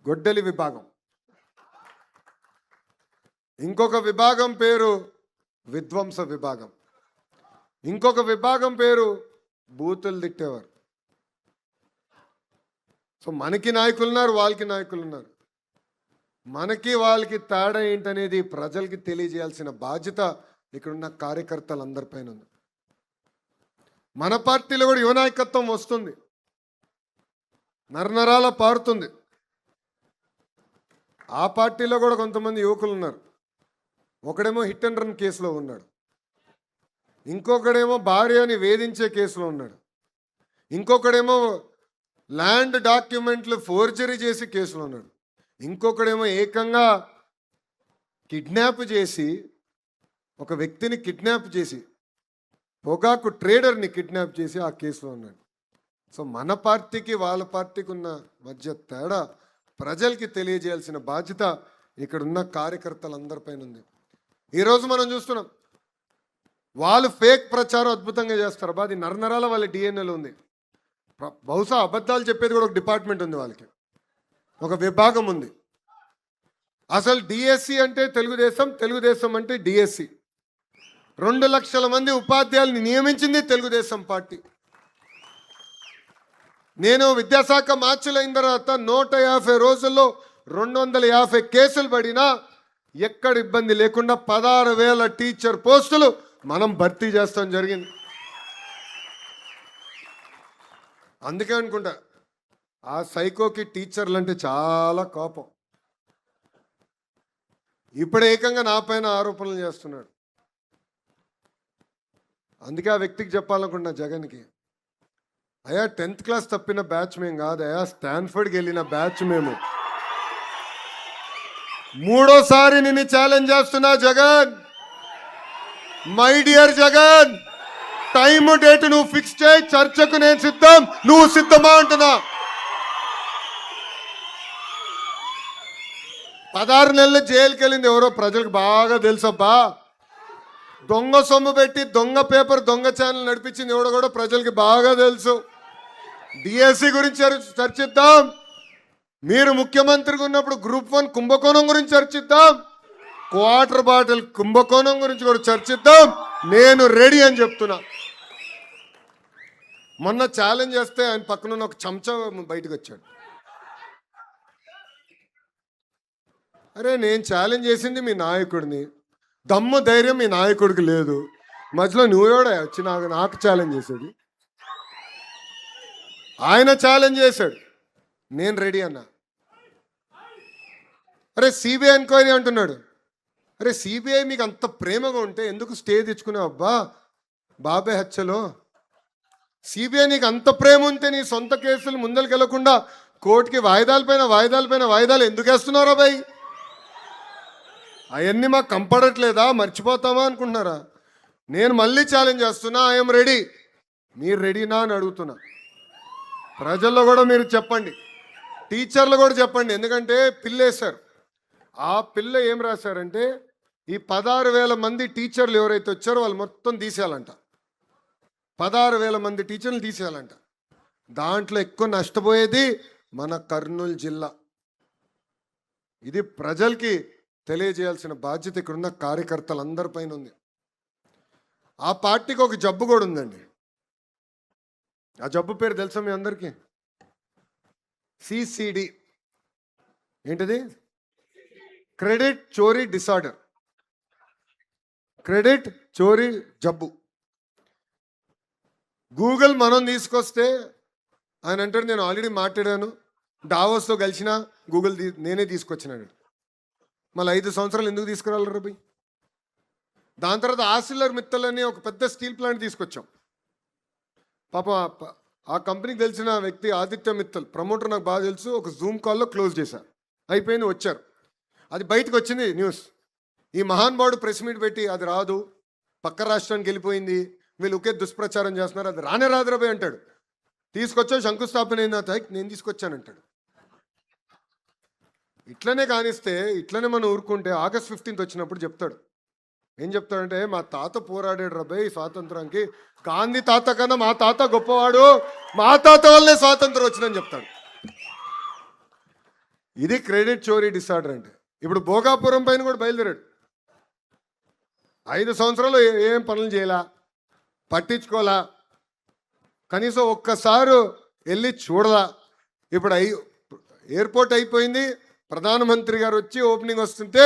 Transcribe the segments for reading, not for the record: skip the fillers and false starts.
గొడ్డలి విభాగం. ఇంకొక విభాగం పేరు విధ్వంస విభాగం. ఇంకొక విభాగం పేరు బూతులు తిట్టేవారు. సో మనకి నాయకులు ఉన్నారు, వాళ్ళకి నాయకులు ఉన్నారు. మనకి వాళ్ళకి తేడా ఏంటనేది ప్రజలకి తెలియజేయాల్సిన బాధ్యత ఇక్కడున్న కార్యకర్తలందరిపైన ఉంది. మన పార్టీలో కూడా యువ నాయకత్వం వస్తుంది, నరనరాల పారుతుంది. ఆ పార్టీలో కూడా కొంతమంది యువకులు ఉన్నారు. ఒకడేమో హిట్ అండ్ రన్ కేసులో ఉన్నాడు, ఇంకొకడేమో భార్యని వేధించే కేసులో ఉన్నాడు, ఇంకొకడేమో ల్యాండ్ డాక్యుమెంట్లు ఫోర్జరీ చేసి కేసులో ఉన్నాడు, ఇంకొకడేమో ఏకంగా కిడ్నాప్ చేసి ఒక వ్యక్తిని కిడ్నాప్ చేసి పొగాకు ట్రేడర్ని కిడ్నాప్ చేసి ఆ కేసులో ఉన్నాడు. సో మన పార్టీకి వాళ్ళ పార్టీకి ఉన్న మధ్య తేడా ప్రజలకి తెలియజేయాల్సిన బాధ్యత ఇక్కడున్న కార్యకర్తలందరిపైన ఉంది. ఈరోజు మనం చూస్తున్నాం, వాళ్ళు ఫేక్ ప్రచారం అద్భుతంగా చేస్తారు. అది నరనరాల వాళ్ళ డిఎన్ఏలో ఉంది. బహుశా అబద్ధాలు చెప్పేది కూడా ఒక డిపార్ట్మెంట్ ఉంది, వాళ్ళకి ఒక విభాగం ఉంది. అసలు డిఎస్సి అంటే తెలుగుదేశం, తెలుగుదేశం అంటే డిఎస్సి. 2 లక్షల మంది ఉపాధ్యాయుల్ని నియమించింది తెలుగుదేశం పార్టీ. నేను విద్యాశాఖ మార్చులైన తర్వాత 150 రోజుల్లో 250 కేసులు పడినా ఎక్కడ ఇబ్బంది లేకుండా 16,000 టీచర్ పోస్టులు మనం భర్తీ చేస్తాం జరిగింది. అందుకే అనుకుంటా ఆ సైకోకి టీచర్లు అంటే చాలా కోపం. ఇప్పుడు ఏకంగా నా పైన ఆరోపణలు చేస్తున్నాడు. అందుకే ఆ వ్యక్తికి చెప్పాలనుకుంటున్నా, జగన్కి, అయ్యా 10th క్లాస్ తప్పిన బ్యాచ్ మేము కాదు, అయ్యా స్టాన్ఫర్డ్కి వెళ్ళిన బ్యాచ్ మేము. 3వ సారి నిన్ను ఛాలెంజ్ చేస్తున్నా Jagan. My dear Jagan, time date నువ్వు ఫిక్స్ చేయి, చర్చకు నేను సిద్ధం, నువ్వు సిద్ధమా అంటున్నా. 16 నెలలు జైలుకి వెళ్ళింది ఎవరో ప్రజలకు బాగా తెలుసబ్బా. దొంగ సొమ్ము పెట్టి దొంగ పేపర్, దొంగ ఛానల్ నడిపించింది ఎవడో కూడా ప్రజలకి బాగా తెలుసు. డిఎస్సి గురించి చర్చిద్దాం, మీరు ముఖ్యమంత్రిగా ఉన్నప్పుడు గ్రూప్ 1 కుంభకోణం గురించి చర్చిద్దాం, క్వార్టర్ బాటిల్ కుంభకోణం గురించి కూడా చర్చిద్దాం. నేను రెడీ అని చెప్తున్నా. మొన్న ఛాలెంజ్ చేస్తే ఆయన పక్కన ఒక చెంచా బయటకు వచ్చాడు. అరే నేను ఛాలెంజ్ చేసింది మీ నాయకుడిని, దమ్ము ధైర్యం మీ నాయకుడికి లేదు, మధ్యలో నువ్వేడా వచ్చి నాకు ఛాలెంజ్ చేసేది. ఆయన ఛాలెంజ్ చేశాడు, నేను రెడీ అన్నా. అరే సిబిఐ ఎంక్వైరీ అంటున్నాడు. అరే సిబిఐ మీకు అంత ప్రేమగా ఉంటే ఎందుకు స్టే తెచ్చుకున్నావు అబ్బా బాబాయ్ హత్యలో? సిబిఐ నీకు అంత ప్రేమ ఉంటే నీ సొంత కేసులు ముందరికి వెళ్లకుండా కోర్టుకి వాయిదాలు ఎందుకు వేస్తున్నారా బాయ్? అవన్నీ మాకు కంపడట్లేదా, మర్చిపోతామా అనుకుంటున్నారా? నేను మళ్ళీ ఛాలెంజ్ చేస్తున్నా, ఐఎమ్ రెడీ. మీరు రెడీనా అని అడుగుతున్నా. ప్రజల్లో కూడా మీరు చెప్పండి, టీచర్లు కూడా చెప్పండి. ఎందుకంటే పిల్ల వేశారు. ఆ పిల్ల ఏం రాశారంటే ఈ 16,000 మంది టీచర్లు ఎవరైతే వచ్చారో వాళ్ళు మొత్తం తీసేయాలంట. 16,000 మంది టీచర్లు తీసేయాలంట. దాంట్లో ఎక్కువ నష్టపోయేది మన కర్నూలు జిల్లా. ఇది ప్రజలకి తెలియజేయాల్సిన బాధ్యత ఇక్కడున్న కార్యకర్తలందరిపైన ఉంది. ఆ పార్టీకి ఒక జబ్బు కూడా ఉందండి. ఆ జబ్బు పేరు తెలుసా మీ అందరికీ? సిసిడి. ఏంటిది? క్రెడిట్ చోరీ డిసార్డర్. క్రెడిట్ చోరీ జబ్బు. గూగుల్ మనం తీసుకొస్తే ఆయన అంటాడు, నేను ఆల్రెడీ మాట్లాడాను, డావోస్లో కలిసిన గూగుల్ నేనే తీసుకొచ్చినాడు. మళ్ళీ 5 సంవత్సరాలు ఎందుకు తీసుకురాలి రబి? దాని తర్వాత ఆసిల్లర్ మిత్తల్ అని ఒక పెద్ద స్టీల్ ప్లాంట్ తీసుకొచ్చాం. పాప ఆ కంపెనీకి తెలిసిన వ్యక్తి ఆదిత్య మిత్తల్, ప్రమోటర్ నాకు బాగా తెలుసు, ఒక జూమ్ కాల్లో క్లోజ్ చేశారు. అయిపోయింది, వచ్చారు. అది బయటకు వచ్చింది న్యూస్. ఈ మహానుభావుడు ప్రెస్ మీట్ పెట్టి అది రాదు, పక్క రాష్ట్రానికి వెళ్ళిపోయింది, వీళ్ళు ఒకే దుష్ప్రచారం చేస్తున్నారు, అది రానే రాదురాబాయ్ అంటాడు. తీసుకొచ్చావు, శంకుస్థాపన అయింది, నేను తీసుకొచ్చానంటాడు. ఇట్లనే కానిస్తే, ఇట్లనే మనం ఊరుకుంటే ఆగస్ట్ 15th వచ్చినప్పుడు చెప్తాడు. ఏం చెప్తాడంటే, మా తాత పోరాడాడు రాబాయ్ స్వాతంత్రానికి, గాంధీ తాత కన్నా మా తాత గొప్పవాడు, మా తాత వల్లనే స్వాతంత్రం వచ్చిందని చెప్తాడు. ఇది క్రెడిట్ చోరీ డిసార్డర్ అంటే. ఇప్పుడు భోగాపురం పైన కూడా బయలుదేరాడు. 5 సంవత్సరాలు ఏం పనులు చేయలా, పట్టించుకోలా, కనీసం ఒక్కసారి వెళ్ళి చూడలా. ఇప్పుడు ఎయిర్పోర్ట్ అయిపోయింది, ప్రధానమంత్రి గారు వచ్చి ఓపెనింగ్ వస్తుంటే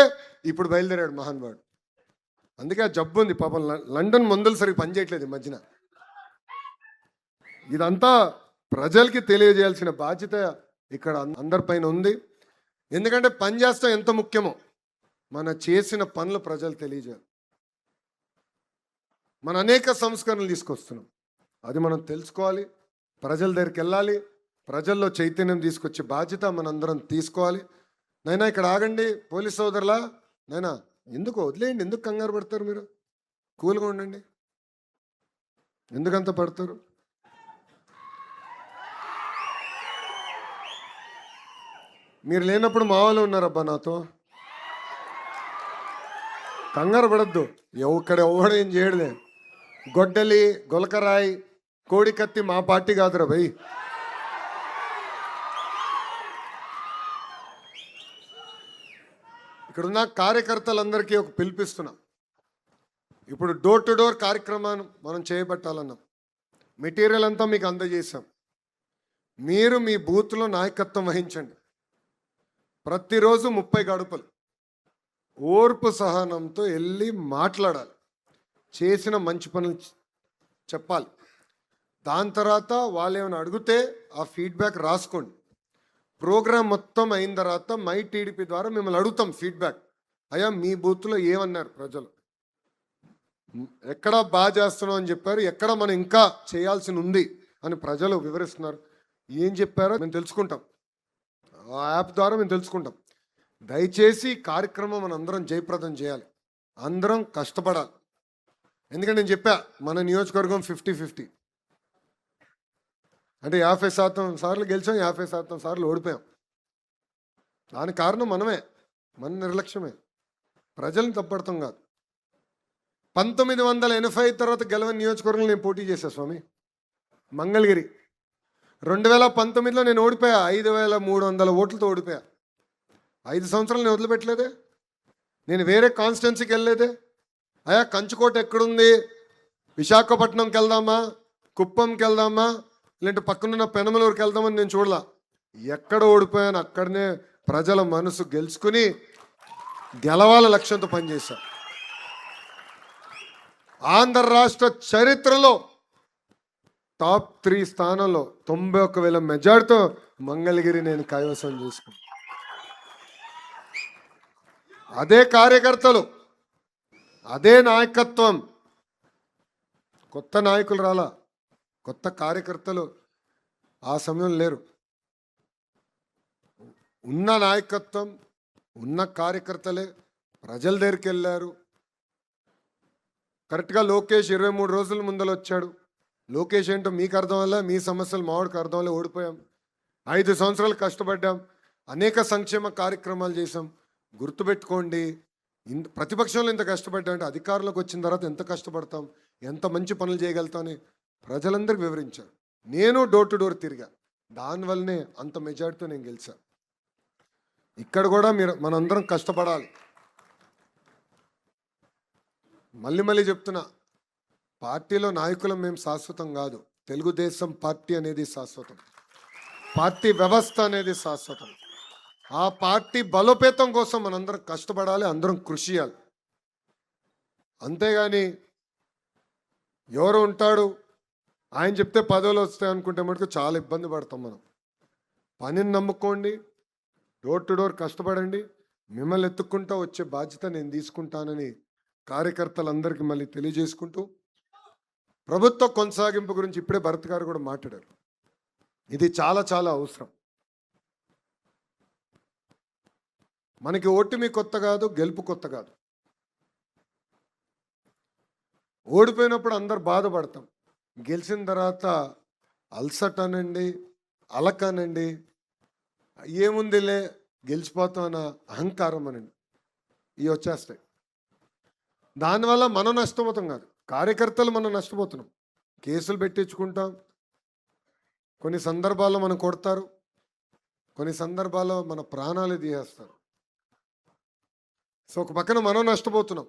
ఇప్పుడు బయలుదేరాడు మహానుభావుడు. అందుకే ఆ జబ్బు ఉంది పాపం. లండన్ మందులు సరిగ్గా పనిచేయట్లేదు ఈ మధ్యన. ఇదంతా ప్రజలకి తెలియజేయాల్సిన బాధ్యత ఇక్కడ అందరిపైన ఉంది. ఎందుకంటే పని చేస్తాం ఎంత ముఖ్యమో మన చేసిన పనులు ప్రజలు తెలియజేయాలి. మన అనేక సంస్కరణలు తీసుకొస్తున్నాం, అది మనం తెలుసుకోవాలి, ప్రజల దగ్గరికి వెళ్ళాలి, ప్రజల్లో చైతన్యం తీసుకొచ్చే బాధ్యత మనందరం తీసుకోవాలి. నైనా ఇక్కడ ఆగండి పోలీస్ సోదరులా, నైనా ఎందుకు వదిలేయండి, ఎందుకు కంగారు పడతారు మీరు? కూల్గా ఉండండి, ఎందుకంత పడతారు? మీరు లేనప్పుడు మా వాళ్ళు ఉన్నారబ్బా నాతో, కంగారు పడద్దు. ఇక్కడ ఎవడు ఏం చేయడలే. గొడ్డలి, గొలకరాయి, కోడి కత్తి మా పార్టీ కాదురా భయ్. ఇక్కడున్న కార్యకర్తలందరికీ ఒక పిలిపిస్తున్నాం. ఇప్పుడు డోర్ టు డోర్ కార్యక్రమాన్ని మనం చేపట్టాలన్నాం. మెటీరియల్ అంతా మీకు అందజేశాం. మీరు మీ బూత్లో నాయకత్వం వహించండి. ప్రతిరోజు 30 గడుపులు ఓర్పు సహనంతో వెళ్ళి మాట్లాడాలి, చేసిన మంచి పనులు చెప్పాలి. దాని తర్వాత వాళ్ళు ఏమైనా అడిగితే ఆ ఫీడ్బ్యాక్ రాసుకోండి. ప్రోగ్రాం మొత్తం అయిన తర్వాత మై టీడీపీ ద్వారా మిమ్మల్ని అడుగుతాం ఫీడ్బ్యాక్. అయ్యా మీ బూత్లో ఏమన్నారు ప్రజలు, ఎక్కడ బాగా చేస్తున్నాం అని చెప్పారు, ఎక్కడ మనం ఇంకా చేయాల్సి ఉంది అని ప్రజలు వివరిస్తున్నారు, ఏం చెప్పారో మేము తెలుసుకుంటాం. ఆ యాప్ ద్వారా మేము తెలుసుకుంటాం. దయచేసి కార్యక్రమం మనం అందరం జయప్రదం చేయాలి, అందరం కష్టపడాలి. ఎందుకంటే నేను చెప్పా మన నియోజకవర్గం 50-50 అంటే 50% సార్లు గెలిచాం, 50% సార్లు ఓడిపోయాం. దానికి కారణం మనమే, మన నిర్లక్ష్యమే, ప్రజల్ని తప్పడతాం కాదు. 1985 తర్వాత గెలవని నియోజకవర్గంలో నేను పోటీ చేశా స్వామి, మంగళగిరి. 2019లో నేను ఓడిపోయా, 5300 ఓట్లతో ఓడిపోయా. 5 సంవత్సరాలు నేను వదిలిపెట్టలేదే, నేను వేరే కాన్స్టిట్యున్సీకి వెళ్ళలేదే. అయ్యా కంచుకోట ఎక్కడుంది, విశాఖపట్నంకి వెళ్దామా, కుప్పంకి వెళ్దామా, లేదంటే పక్కనున్న పెనమలూరుకి వెళ్దామని నేను చూడలా. ఎక్కడ ఓడిపోయాను అక్కడనే ప్రజల మనసు గెలుచుకుని గెలవాల లక్ష్యంతో పనిచేశా. ఆంధ్ర రాష్ట్ర చరిత్రలో టాప్ 3 స్థానంలో 91,000 మెజార్టీతో మంగళగిరి నేను కైవసం చేసుకున్నాను. అదే కార్యకర్తలు, అదే నాయకత్వం, కొత్త నాయకులు రాలా, కొత్త కార్యకర్తలు ఆ సమయం లేరు. ఉన్న నాయకత్వం, ఉన్న కార్యకర్తలే ప్రజల దగ్గరికి వెళ్ళారు. కరెక్ట్గా లోకేష్ 23 రోజుల ముందర వచ్చాడు. లోకేష్ ఏంటో మీకు అర్థం వల్ల, మీ సమస్యలు మావాడికి అర్థం వల్ల ఓడిపోయాం. 5 సంవత్సరాలు కష్టపడ్డాం, అనేక సంక్షేమ కార్యక్రమాలు చేసాం. గుర్తుపెట్టుకోండి, ప్రతిపక్షంలో ఇంత కష్టపడ్డాం అంటే అధికారంలోకి వచ్చిన తర్వాత ఎంత కష్టపడతాం, ఎంత మంచి పనులు చేయగలుగుతామని ప్రజలందరికీ వివరించారు. నేను డోర్ టు డోర్ తిరిగా, దానివల్లనే అంత మెజార్టీతో నేను గెలిచా. ఇక్కడ కూడా మనందరం కష్టపడాలి. మళ్ళీ చెప్తున్నా, పార్టీలో నాయకులం మేము శాశ్వతం కాదు. తెలుగుదేశం పార్టీ అనేది శాశ్వతం, పార్టీ వ్యవస్థ అనేది శాశ్వతం. ఆ పార్టీ బలోపేతం కోసం మనందరం కష్టపడాలి, అందరం కృషి చేయాలి. అంతేగాని ఎవరు ఉంటాడు ఆయన చెప్తే పదవులు వస్తాయి అనుకుంటే మటుకు చాలా ఇబ్బంది పడతాం మనం. పనిని నమ్ముకోండి, డోర్ టు డోర్ కష్టపడండి, మిమ్మల్ని ఎత్తుక్కుంటా వచ్చే బాధ్యత నేను తీసుకుంటానని కార్యకర్తలందరికీ మళ్ళీ తెలియజేసుకుంటూ, ప్రభుత్వ కొనసాగింపు గురించి ఇప్పుడే భరత్ గారు కూడా మాట్లాడారు. ఇది చాలా చాలా అవసరం. మనకి ఓటమి కొత్త కాదు, గెలుపు కొత్త కాదు. ఓడిపోయినప్పుడు అందరు బాధపడతాం, గెలిచిన తర్వాత అల్సట్ అనండి, అలకనండి, ఏముందిలే గెలిచిపోతాం అన్న అహంకారం అనండి, ఇవి వచ్చేస్తాయి. దానివల్ల మనం నష్టపోతాం కాదు, కార్యకర్తలు మనం నష్టపోతున్నాం. కేసులు పెట్టించుకుంటాం, కొన్ని సందర్భాల్లో మనం కొడతారు, కొన్ని సందర్భాల్లో మన ప్రాణాలు తీసేస్తారు. సో ఒక పక్కన మనం నష్టపోతున్నాం,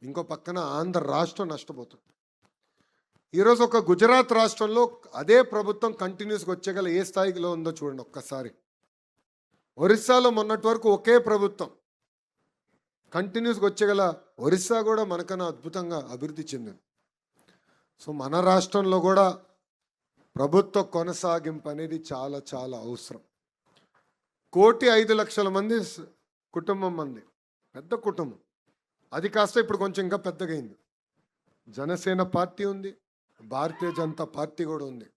ఇంకో పక్కన ఆంధ్ర రాష్ట్రం నష్టపోతుంది. ఈరోజు ఒక గుజరాత్ రాష్ట్రంలో అదే ప్రభుత్వం కంటిన్యూస్గా వచ్చేగల ఏ స్థాయిలో ఉందో చూడండి ఒక్కసారి. ఒరిస్సాలో మొన్నటి వరకు ఒకే ప్రభుత్వం కంటిన్యూస్గా వచ్చేగల ఒరిస్సా కూడా మనకన్నా అద్భుతంగా అభివృద్ధి చెందింది. సో మన రాష్ట్రంలో కూడా ప్రభుత్వ కొనసాగింపు అనేది చాలా చాలా అవసరం. 1,05,00,000 మంది కుటుంబం మంది, పెద్ద కుటుంబం. అది కాస్త ఇప్పుడు కొంచెం ఇంకా పెద్దగా అయింది. జనసేన పార్టీ ఉంది, భారతీయ జనతా పార్టీ కూడా ఉంది.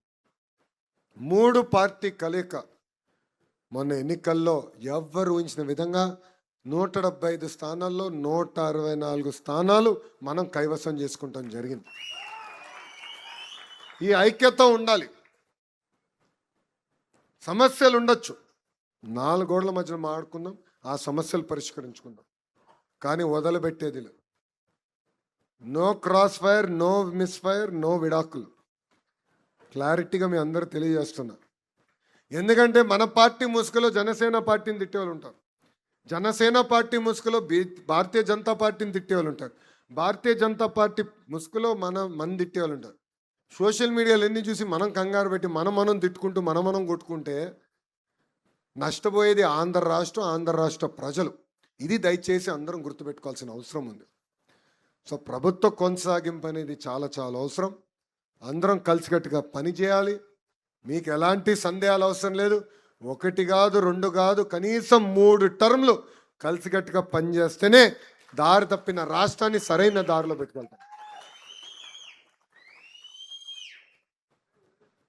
3 పార్టీ కలయిక మొన్న ఎన్నికల్లో ఎవ్వరు ఊహించిన విధంగా 175 స్థానాల్లో 164 స్థానాలు మనం కైవసం చేసుకుంటాం జరిగింది. ఈ ఐక్యత ఉండాలి. సమస్యలు ఉండొచ్చు, 4 గోడల మధ్యన మాట్లాడుకుందాం, ఆ సమస్యలు పరిష్కరించుకుందాం, కానీ వదిలిపెట్టేది లేదు. No crossfire, no misfire, no విడాకులు. క్లారిటీగా మీ అందరూ తెలియజేస్తున్నా. ఎందుకంటే మన పార్టీ ముసుగులో జనసేన పార్టీని తిట్టేవాళ్ళు ఉంటారు, జనసేన పార్టీ ముసుగులో భారతీయ జనతా పార్టీని తిట్టేవాళ్ళు ఉంటారు, భారతీయ జనతా పార్టీ ముసుగులో మన తిట్టేవాళ్ళు ఉంటారు. సోషల్ మీడియాలో ఎన్ని చూసి మనం కంగారు పెట్టి మనం తిట్టుకుంటూ మనం కొట్టుకుంటే నష్టపోయేది ఆంధ్ర రాష్ట్రం, ఆంధ్ర రాష్ట్ర ప్రజలు. ఇది దయచేసి అందరం గుర్తుపెట్టుకోవాల్సిన అవసరం ఉంది. సో ప్రభుత్వ కొనసాగింపు అనేది చాలా చాలా అవసరం. అందరం కలిసికట్టుగా పనిచేయాలి. మీకు ఎలాంటి సందేహాలు అవసరం లేదు. 1 కాదు, 2 కాదు, కనీసం 3 టర్మ్లు కలిసికట్టుగా పనిచేస్తేనే దారి తప్పిన రాష్ట్రాన్ని సరైన దారిలో పెట్టుకెళ్తాం.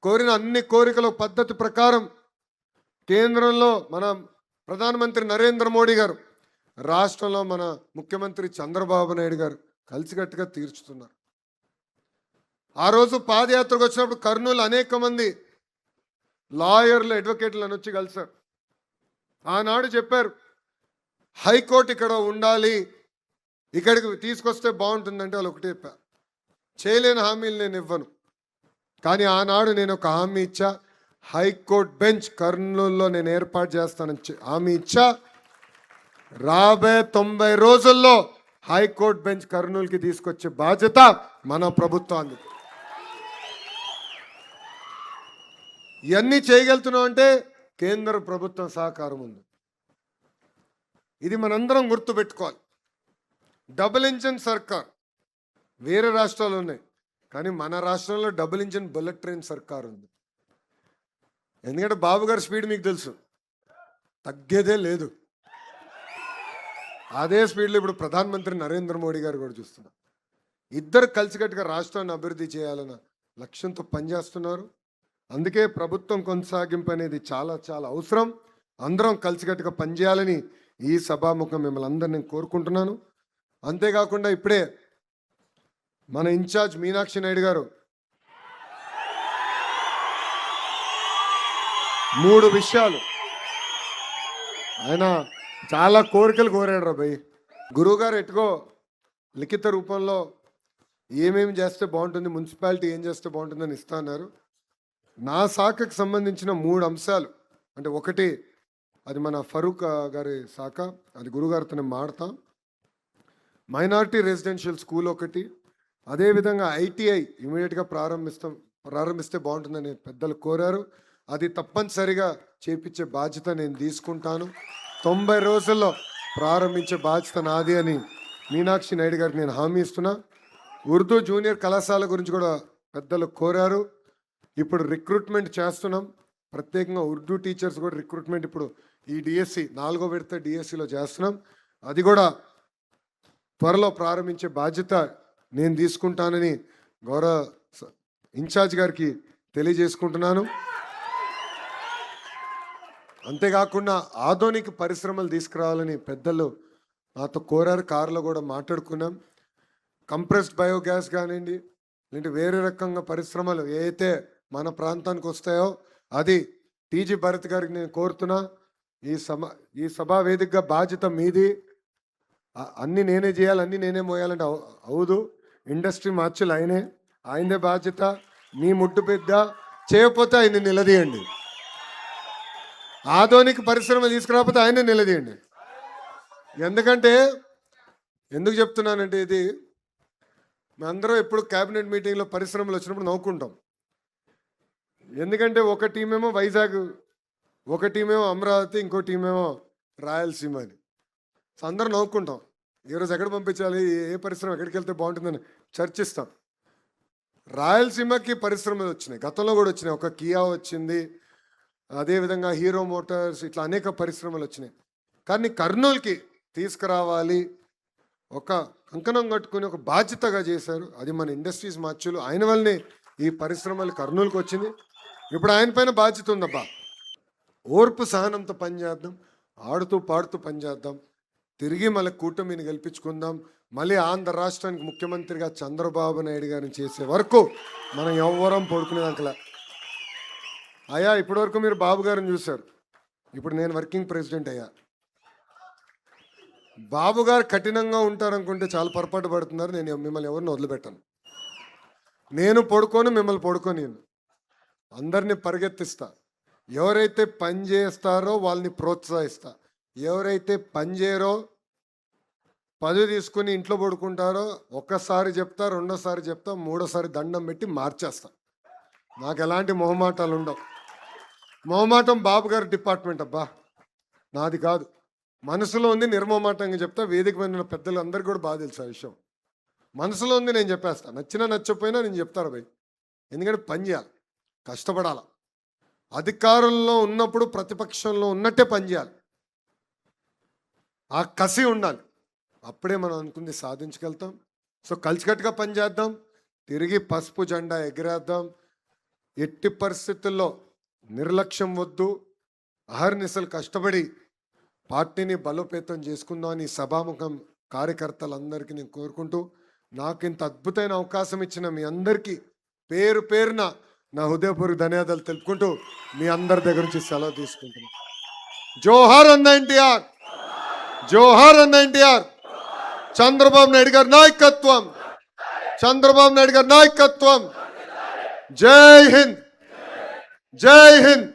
కోరిన అన్ని కోరికల పద్ధతి ప్రకారం కేంద్రంలో మన ప్రధానమంత్రి నరేంద్ర మోడీ గారు, రాష్ట్రంలో మన ముఖ్యమంత్రి చంద్రబాబు నాయుడు గారు కలిసికట్టుగా తీర్చుతున్నారు. ఆ రోజు పాదయాత్రకు వచ్చినప్పుడు కర్నూలు అనేక మంది లాయర్లు, అడ్వకేట్లు అని వచ్చి కలిశారు. ఆనాడు చెప్పారు హైకోర్టు ఇక్కడ ఉండాలి, ఇక్కడికి తీసుకొస్తే బాగుంటుందంటే వాళ్ళు ఒకటే చెప్పారు, చేయలేని హామీలు నేను ఇవ్వను. కానీ ఆనాడు నేను ఒక హామీ ఇచ్చా, హైకోర్టు బెంచ్ కర్నూలులో నేను ఏర్పాటు చేస్తానని హామీ ఇచ్చా. రాబోయే 90 రోజుల్లో హైకోర్టు బెంచ్ కర్నూలుకి తీసుకొచ్చే బాధ్యత మన ప్రభుత్వాన్ని. ఇవన్నీ చేయగలుగుతున్నాం అంటే కేంద్ర ప్రభుత్వం సహకారం ఉంది. ఇది మనందరం గుర్తుపెట్టుకోవాలి. డబుల్ ఇంజిన్ సర్కార్ వేరే రాష్ట్రాలు ఉన్నాయి, కానీ మన రాష్ట్రంలో డబుల్ ఇంజిన్ బుల్లెట్ ట్రైన్ సర్కార్ ఉంది. ఎందుకంటే బాబు గారి స్పీడ్ మీకు తెలుసు, తగ్గేదే లేదు. అదే స్పీడ్లో ఇప్పుడు ప్రధానమంత్రి నరేంద్ర మోడీ గారు కూడా చూస్తున్నారు. ఇద్దరు కలిసికట్టుగా రాష్ట్రాన్ని అభివృద్ధి చేయాలన్న లక్ష్యంతో పనిచేస్తున్నారు. అందుకే ప్రభుత్వం కొనసాగింపు అనేది చాలా చాలా అవసరం. అందరం కలిసికట్టుగా పనిచేయాలని ఈ సభాముఖం మిమ్మల్ని అందరినీ కోరుకుంటున్నాను. అంతేకాకుండా ఇప్పుడే మన ఇన్ఛార్జ్ మీనాక్షి నాయుడు గారు 3 విషయాలు, ఆయన చాలా కోరికలు కోరాడు రా భయ్. గురువుగారు ఎట్టుకో లిఖిత రూపంలో ఏమేమి చేస్తే బాగుంటుంది, మున్సిపాలిటీ ఏం చేస్తే బాగుంటుందని ఇస్తా అన్నారు. నా శాఖకు సంబంధించిన 3 అంశాలు, అంటే ఒకటి అది మన ఫరూక్ గారి శాఖ, అది గురుగారితో మాడతాం. మైనారిటీ రెసిడెన్షియల్ స్కూల్ ఒకటి, అదేవిధంగా ఐటీఐ ఇమీడియట్గా ప్రారంభిస్తే బాగుంటుందని పెద్దలు కోరారు. అది తప్పనిసరిగా చేపించే బాధ్యత నేను తీసుకుంటాను. 90 రోజుల్లో ప్రారంభించే బాధ్యత నాది అని మీనాక్షి నాయుడు గారికి నేను హామీ ఇస్తున్నా. ఉర్దూ జూనియర్ కళాశాల గురించి కూడా పెద్దలు కోరారు. ఇప్పుడు రిక్రూట్మెంట్ చేస్తున్నాం, ప్రత్యేకంగా ఉర్దూ టీచర్స్ కూడా రిక్రూట్మెంట్ ఇప్పుడు ఈ డిఎస్సి 4వ విడత డిఎస్సిలో చేస్తున్నాం. అది కూడా త్వరలో ప్రారంభించే బాధ్యత నేను తీసుకుంటానని గౌరవ ఇన్ఛార్జ్ గారికి తెలియజేసుకుంటున్నాను. అంతేకాకుండా ఆధునిక పరిశ్రమలు తీసుకురావాలని పెద్దలు నాతో కోరారు, కారులో కూడా మాట్లాడుకున్నాం. కంప్రెస్డ్ బయోగ్యాస్ కానివ్వండి, లేదంటే వేరే రకంగా పరిశ్రమలు ఏదైతే మన ప్రాంతానికి వస్తాయో అది టీజీ భరత్ గారికి నేను కోరుతున్నా. ఈ సభా వేదికగా బాధ్యత మీది. అన్నీ నేనే చేయాలి, అన్నీ నేనే మోయాలంటే అవదు. ఇండస్ట్రీ మార్చులు ఆయనే బాధ్యత. మీ ముట్టు పెద్ద చేయకపోతే ఆయన్ని నిలదీయండి. ఆధునిక పరిశ్రమ తీసుకురాకపోతే ఆయనే నిలదీయండి. ఎందుకంటే ఎందుకు చెప్తున్నానంటే ఇది మేమందరం ఎప్పుడు క్యాబినెట్ మీటింగ్లో పరిశ్రమలు వచ్చినప్పుడు నవ్వుకుంటాం. ఎందుకంటే ఒక టీమేమో వైజాగ్, ఒక టీమేమో అమరావతి, ఇంకో టీమేమో రాయలసీమ అని. సో అందరం నవ్వుకుంటాం. ఈరోజు ఎక్కడ పంపించాలి, ఏ పరిశ్రమ ఎక్కడికి వెళ్తే బాగుంటుందని చర్చిస్తాం. రాయలసీమకి పరిశ్రమలు వచ్చినాయి, గతంలో కూడా వచ్చినాయి. ఒక కియా వచ్చింది, అదేవిధంగా హీరో మోటార్స్, ఇట్లా అనేక పరిశ్రమలు వచ్చినాయి. కానీ కర్నూలుకి తీసుకురావాలి, ఒక కంకణం కట్టుకుని ఒక బాధ్యతగా చేశారు. అది మన ఇండస్ట్రీస్ మార్చులు. ఆయన వల్లనే ఈ పరిశ్రమలు కర్నూలుకి వచ్చింది. ఇప్పుడు ఆయన పైన బాధ్యత ఉందబ్బా. ఓర్పు సహనంతో పనిచేద్దాం, ఆడుతూ పాడుతూ పనిచేద్దాం. తిరిగి మళ్ళీ కూటమిని గెలిపించుకుందాం. మళ్ళీ ఆంధ్ర రాష్ట్రానికి ముఖ్యమంత్రిగా చంద్రబాబు నాయుడు గారిని చేసే వరకు మనం ఎవ్వరం పడుకునేదాకలా. అయ్యా ఇప్పటివరకు మీరు బాబు గారిని చూశారు, ఇప్పుడు నేను వర్కింగ్ ప్రెసిడెంట్ అయ్యా. బాబు గారు కఠినంగా ఉంటారనుకుంటే చాలా పొరపాటు పడుతున్నారు. నేను మిమ్మల్ని ఎవరిని వదిలిపెట్టాను. నేను పడుకొని మిమ్మల్ని పడుకొని అందరినీ పరిగెత్తిస్తా. ఎవరైతే పని చేస్తారో వాళ్ళని ప్రోత్సహిస్తా. ఎవరైతే పని చేయరో, పదవి తీసుకుని ఇంట్లో పడుకుంటారో, ఒక్కసారి చెప్తా, రెండోసారి చెప్తా, మూడోసారి దండం పెట్టి మార్చేస్తా. నాకు ఎలాంటి మొహమాటాలు ఉండవు. మొహమాటం బాబు గారి డిపార్ట్మెంట్ అబ్బా, నాది కాదు. మనసులో ఉంది, నిర్మోమాటంగా చెప్తా. వేదిక మీద ఉన్న పెద్దలు అందరికీ కూడా బాగా తెలుసు ఆ విషయం. మనసులో ఉంది, నేను చెప్పేస్తా. నచ్చినా నచ్చకపోయినా నేను చెప్తాను భయ్. ఎందుకంటే పని చేయాలి, కష్టపడాలి. అధికారంలో ఉన్నప్పుడు ప్రతిపక్షంలో ఉన్నట్టే పని చేయాలి. ఆ కసి ఉండాలి. అప్పుడే మనం అనుకుంది సాధించగలుగుతాం. సో కలిసికట్టుగా పనిచేద్దాం, తిరిగి పసుపు జెండా ఎగిరేద్దాం. ఎట్టి పరిస్థితుల్లో నిర్లక్ష్యం వద్దు. అహర్నిశలు కష్టపడి పార్టీని బలోపేతం చేసుకుందామని సభాముఖం కార్యకర్తలందరికీ నేను కోరుకుంటూ, నాకు ఇంత అద్భుతమైన అవకాశం ఇచ్చిన మీ అందరికీ పేరు పేరున నా హృదయపూర్వక ధన్యవాదాలు తెలుపుకుంటూ మీ అందరి దగ్గర నుంచి సెలవు తీసుకుంటున్నాను. జోహార్ అన్న ఎన్టీఆర్, జోహార్ అన్న ఎన్టీఆర్. చంద్రబాబు నాయుడు గారి నాయకత్వం, చంద్రబాబు నాయుడు గారి నాయకత్వం. జై హింద్, జై హింద్.